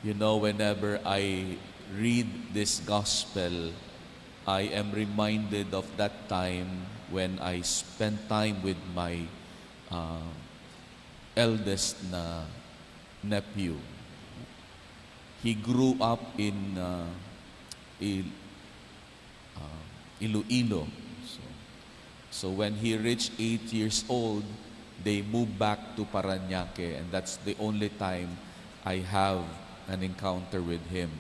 You know, whenever I read this gospel, I am reminded of that time when I spent time with my uh, eldest na nephew. He grew up in Il- Iloilo. So, so when he reached 8 years old, they moved back to Parañaque, and that's the only time I have an encounter with him.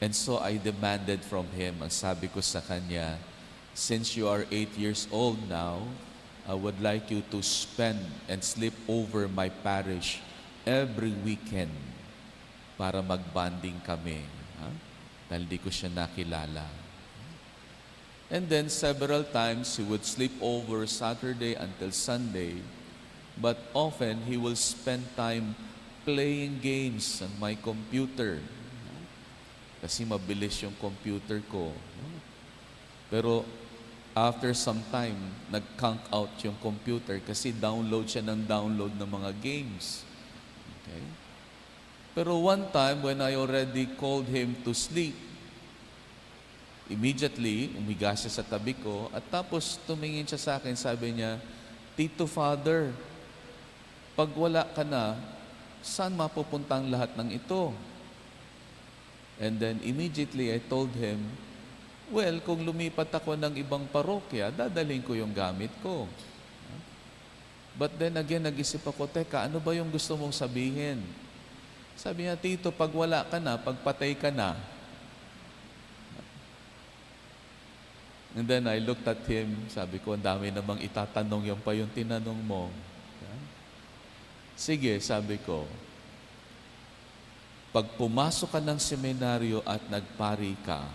And so I demanded from him, ang sabi ko sa kanya, since you are 8 years old now, I would like you to spend and sleep over my parish every weekend para magbanding kami. Ha? Dahil di ko siya nakilala. And then several times he would sleep over Saturday until Sunday, but often he will spend time playing games on my computer. Kasi mabilis yung computer ko. Pero after some time, nag-conk out yung computer kasi download siya ng download ng mga games. Okay? Pero one time, when I already called him to sleep, immediately, umiga siya sa tabi ko, at tapos tumingin siya sa akin, sabi niya, Tito Father, pag wala ka na, saan mapupunta ang lahat ng ito? And then immediately I told him, well, kung lumipat ako ng ibang parokya, dadalhin ko yung gamit ko. But then again, nag-isip ako, teka, ano ba yung gusto mong sabihin? Sabi niya, Tito, pag wala ka na, pagpatay ka na. And then I looked at him, sabi ko, ang dami namang itatanong, yung pa yung tinanong mo. Sige, sabi ko, pag pumasok ka ng seminaryo at nagpari ka,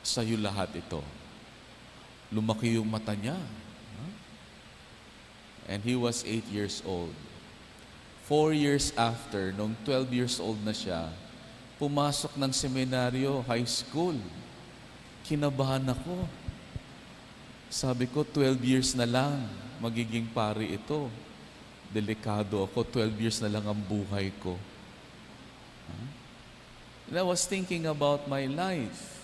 sa'yo lahat ito. Lumaki yung mata niya. And he was 8 years old. 4 years after, nung 12 years old na siya, pumasok ng seminaryo, high school. Kinabahan ako. Sabi ko, 12 years na lang, magiging pari ito. Delikado ako, 12 years na lang ang buhay ko. And I was thinking about my life.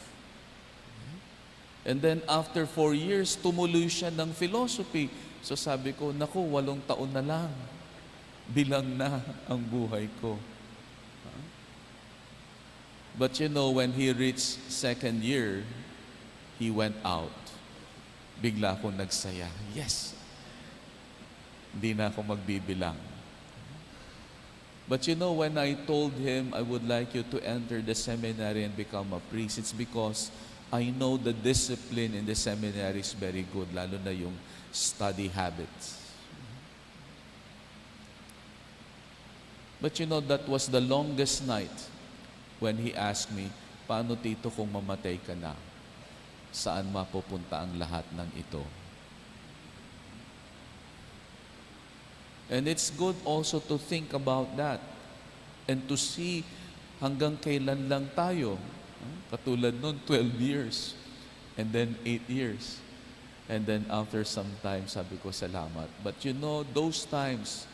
And then after 4 years, tumuloy siya ng philosophy. So sabi ko, naku, 8 taon na lang. Bilang na ang buhay ko. But you know, when he reached 2nd year, he went out. Bigla akong nagsaya. Yes! Hindi na ako magbibilang. But you know, when I told him I would like you to enter the seminary and become a priest, it's because I know the discipline in the seminary is very good, lalo na yung study habits. But you know, that was the longest night when he asked me, paano Tito kung mamatay ka na? Saan mapupunta ang lahat ng ito? And it's good also to think about that and to see hanggang kailan lang tayo. Katulad nun, 12 years and then 8 years. And then after some time, sabi ko, salamat. But you know, those times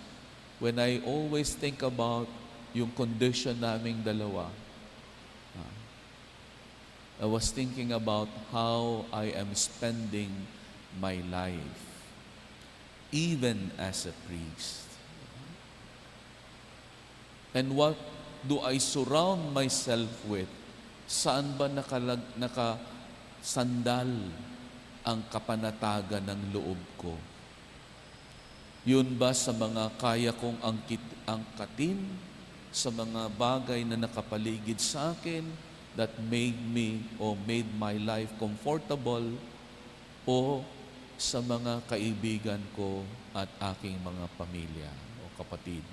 when I always think about yung condition naming dalawa, I was thinking about how I am spending my life, even as a priest. And what do I surround myself with? Saan ba nakasandal ang kapanatagan ng loob ko? Yun ba sa mga kaya kong angkatin, sa mga bagay na nakapaligid sa akin that made me or made my life comfortable, o sa mga kaibigan ko at aking mga pamilya o kapatid?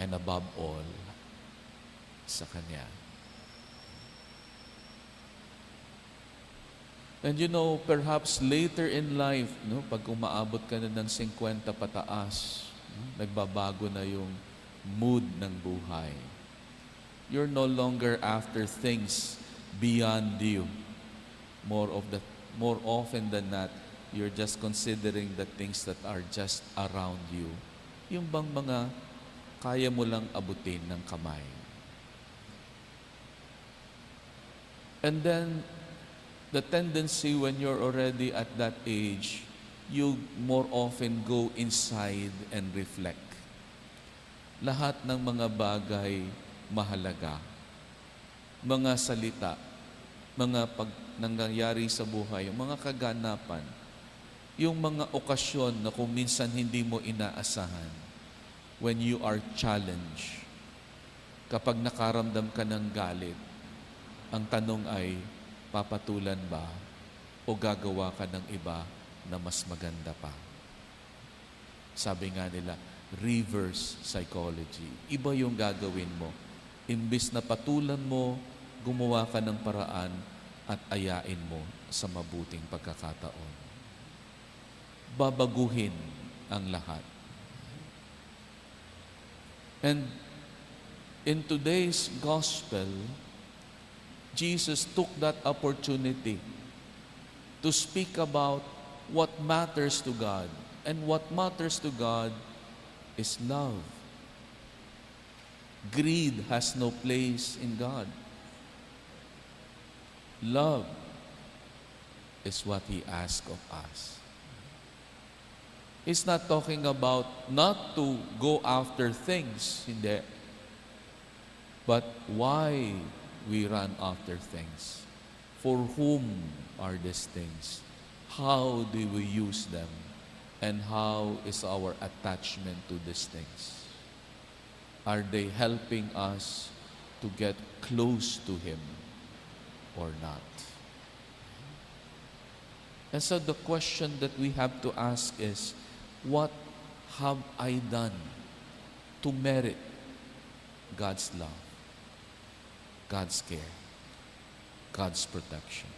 And above all, sa Kanya. And you know, perhaps later in life, no, pag umaabot ka na ng 50 pataas, nagbabago na yung mood ng buhay. You're no longer after things beyond you. More often than not, you're just considering the things that are just around you. Yung bang mga kaya mo lang abutin ng kamay. And then, the tendency when you're already at that age, you more often go inside and reflect. Lahat ng mga bagay mahalaga, mga salita, mga nangyayari sa buhay, mga kaganapan, yung mga okasyon na kung minsan hindi mo inaasahan, when you are challenged, kapag nakaramdam ka ng galit, ang tanong ay, papatulan ba o gagawa ka ng iba na mas maganda pa? Sabi nga nila, reverse psychology. Iba yung gagawin mo. Imbis na patulan mo, gumawa ka ng paraan at ayain mo sa mabuting pagkakataon. Babaguhin ang lahat. And in today's gospel, Jesus took that opportunity to speak about what matters to God. And what matters to God is love. Greed has no place in God. Love is what He asks of us. He's not talking about not to go after things, hindi. But why we run after things? For whom are these things? How do we use them? And how is our attachment to these things? Are they helping us to get close to Him or not? And so the question that we have to ask is, what have I done to merit God's love, God's care, God's protection?